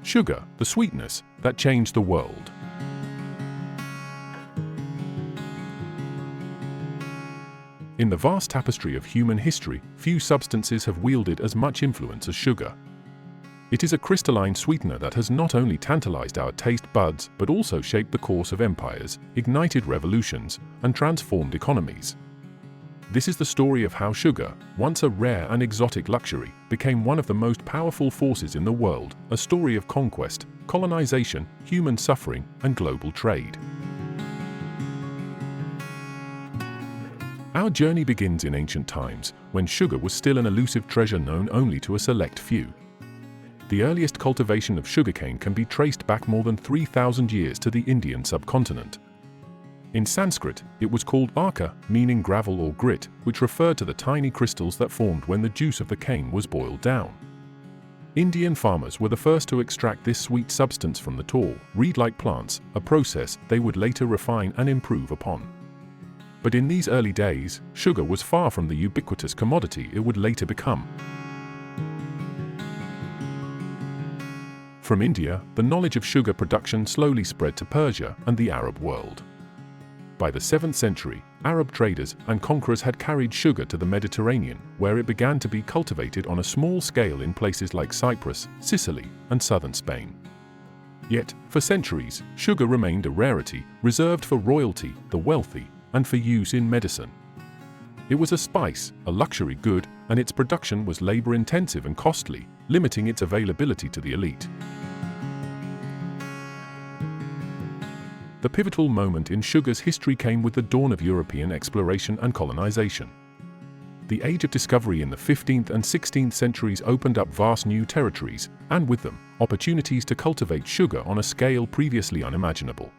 Sugar, the sweetness that changed the world. In the vast tapestry of human history, few substances have wielded as much influence as sugar. It is a crystalline sweetener that has not only tantalized our taste buds but also shaped the course of empires, ignited revolutions, and transformed economies. This is the story of how sugar, once a rare and exotic luxury, became one of the most powerful forces in the world, a story of conquest, colonization, human suffering, and global trade. Our journey begins in ancient times, when sugar was still an elusive treasure known only to a select few. The earliest cultivation of sugarcane can be traced back more than 3,000 years to the Indian subcontinent. In Sanskrit, it was called arka, meaning gravel or grit, which referred to the tiny crystals that formed when the juice of the cane was boiled down. Indian farmers were the first to extract this sweet substance from the tall, reed-like plants, a process they would later refine and improve upon. But in these early days, sugar was far from the ubiquitous commodity it would later become. From India, the knowledge of sugar production slowly spread to Persia and the Arab world. By the 7th century, Arab traders and conquerors had carried sugar to the Mediterranean, where it began to be cultivated on a small scale in places like Cyprus, Sicily, and southern Spain. Yet, for centuries, sugar remained a rarity, reserved for royalty, the wealthy, and for use in medicine. It was a spice, a luxury good, and its production was labor-intensive and costly, limiting its availability to the elite. The pivotal moment in sugar's history came with the dawn of European exploration and colonization. The age of discovery in the 15th and 16th centuries opened up vast new territories, and with them, opportunities to cultivate sugar on a scale previously unimaginable.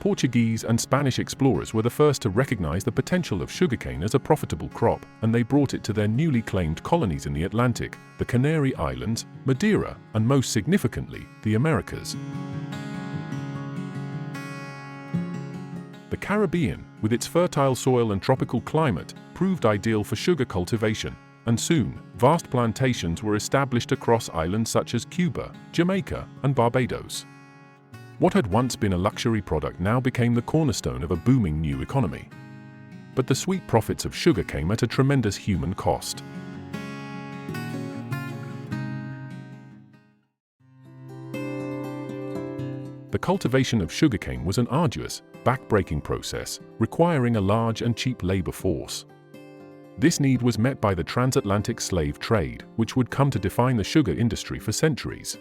Portuguese and Spanish explorers were the first to recognize the potential of sugarcane as a profitable crop, and they brought it to their newly claimed colonies in the Atlantic, the Canary Islands, Madeira, and most significantly, the Americas. The Caribbean, with its fertile soil and tropical climate, proved ideal for sugar cultivation, and soon, vast plantations were established across islands such as Cuba, Jamaica, and Barbados. What had once been a luxury product now became the cornerstone of a booming new economy. But the sweet profits of sugar came at a tremendous human cost. The cultivation of sugarcane was an arduous, back-breaking process, requiring a large and cheap labor force. This need was met by the transatlantic slave trade, which would come to define the sugar industry for centuries.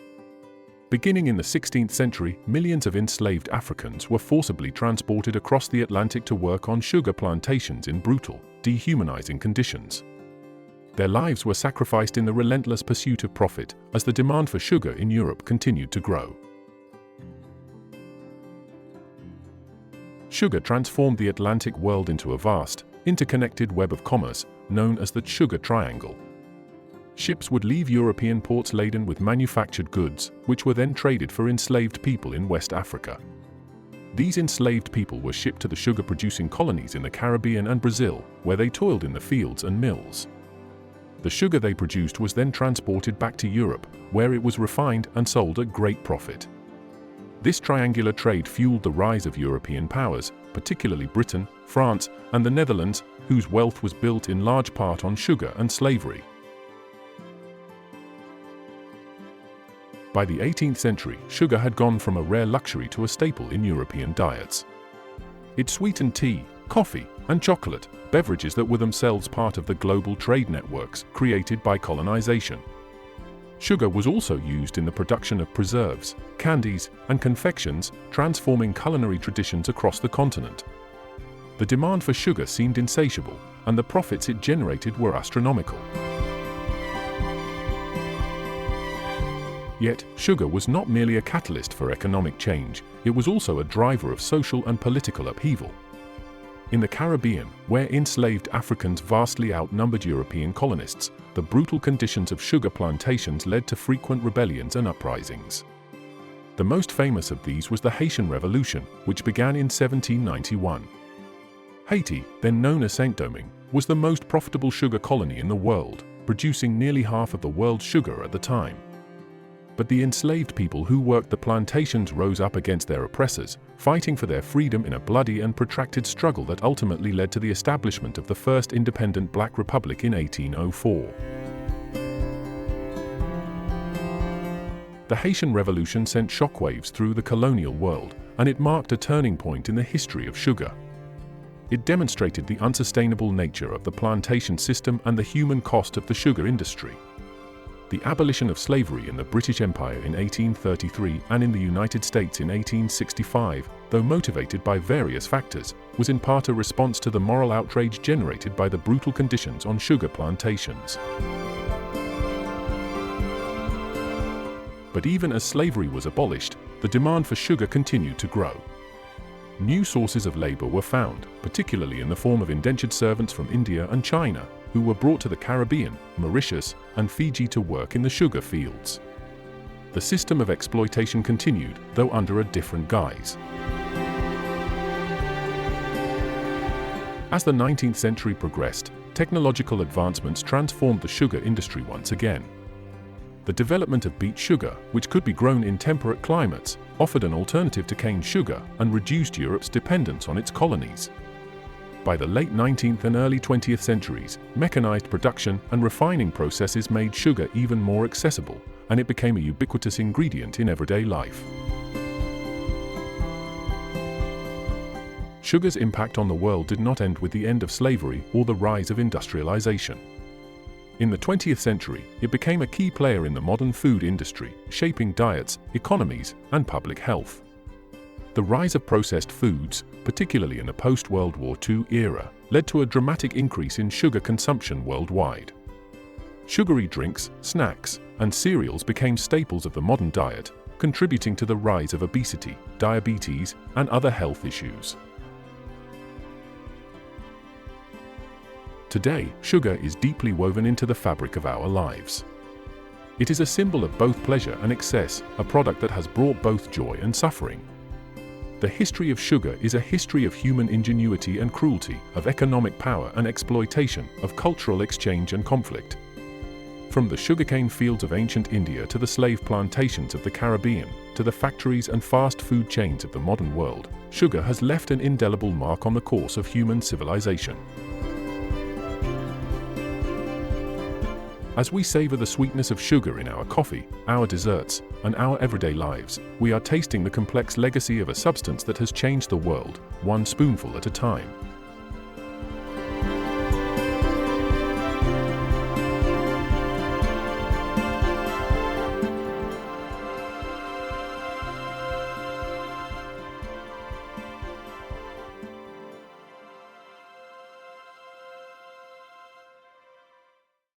Beginning in the 16th century, millions of enslaved Africans were forcibly transported across the Atlantic to work on sugar plantations in brutal, dehumanizing conditions. Their lives were sacrificed in the relentless pursuit of profit, as the demand for sugar in Europe continued to grow. Sugar transformed the Atlantic world into a vast, interconnected web of commerce, known as the Sugar Triangle. Ships would leave European ports laden with manufactured goods, which were then traded for enslaved people in West Africa. These enslaved people were shipped to the sugar-producing colonies in the Caribbean and Brazil, where they toiled in the fields and mills. The sugar they produced was then transported back to Europe, where it was refined and sold at great profit. This triangular trade fueled the rise of European powers, particularly Britain, France, and the Netherlands, whose wealth was built in large part on sugar and slavery. By the 18th century, sugar had gone from a rare luxury to a staple in European diets. It sweetened tea, coffee, and chocolate, beverages that were themselves part of the global trade networks created by colonization. Sugar was also used in the production of preserves, candies, and confections, transforming culinary traditions across the continent. The demand for sugar seemed insatiable, and the profits it generated were astronomical. Yet, sugar was not merely a catalyst for economic change, it was also a driver of social and political upheaval. In the Caribbean, where enslaved Africans vastly outnumbered European colonists, the brutal conditions of sugar plantations led to frequent rebellions and uprisings. The most famous of these was the Haitian Revolution, which began in 1791. Haiti, then known as Saint-Domingue, was the most profitable sugar colony in the world, producing nearly half of the world's sugar at the time. But the enslaved people who worked the plantations rose up against their oppressors, fighting for their freedom in a bloody and protracted struggle that ultimately led to the establishment of the first independent Black Republic in 1804. The Haitian Revolution sent shockwaves through the colonial world, and it marked a turning point in the history of sugar. It demonstrated the unsustainable nature of the plantation system and the human cost of the sugar industry. The abolition of slavery in the British Empire in 1833 and in the United States in 1865, though motivated by various factors, was in part a response to the moral outrage generated by the brutal conditions on sugar plantations. But even as slavery was abolished, the demand for sugar continued to grow. New sources of labor were found, particularly in the form of indentured servants from India and China, who were brought to the Caribbean, Mauritius, and Fiji to work in the sugar fields. The system of exploitation continued, though under a different guise. As the 19th century progressed, technological advancements transformed the sugar industry once again. The development of beet sugar, which could be grown in temperate climates, offered an alternative to cane sugar and reduced Europe's dependence on its colonies. By the late 19th and early 20th centuries, mechanized production and refining processes made sugar even more accessible, and it became a ubiquitous ingredient in everyday life. Sugar's impact on the world did not end with the end of slavery or the rise of industrialization. In the 20th century, it became a key player in the modern food industry, shaping diets, economies, and public health. The rise of processed foods, particularly in the post-World War II era, led to a dramatic increase in sugar consumption worldwide. Sugary drinks, snacks, and cereals became staples of the modern diet, contributing to the rise of obesity, diabetes, and other health issues. Today, sugar is deeply woven into the fabric of our lives. It is a symbol of both pleasure and excess, a product that has brought both joy and suffering. The history of sugar is a history of human ingenuity and cruelty, of economic power and exploitation, of cultural exchange and conflict. From the sugarcane fields of ancient India to the slave plantations of the Caribbean, to the factories and fast food chains of the modern world, sugar has left an indelible mark on the course of human civilization. As we savor the sweetness of sugar in our coffee, our desserts, and our everyday lives, we are tasting the complex legacy of a substance that has changed the world, one spoonful at a time.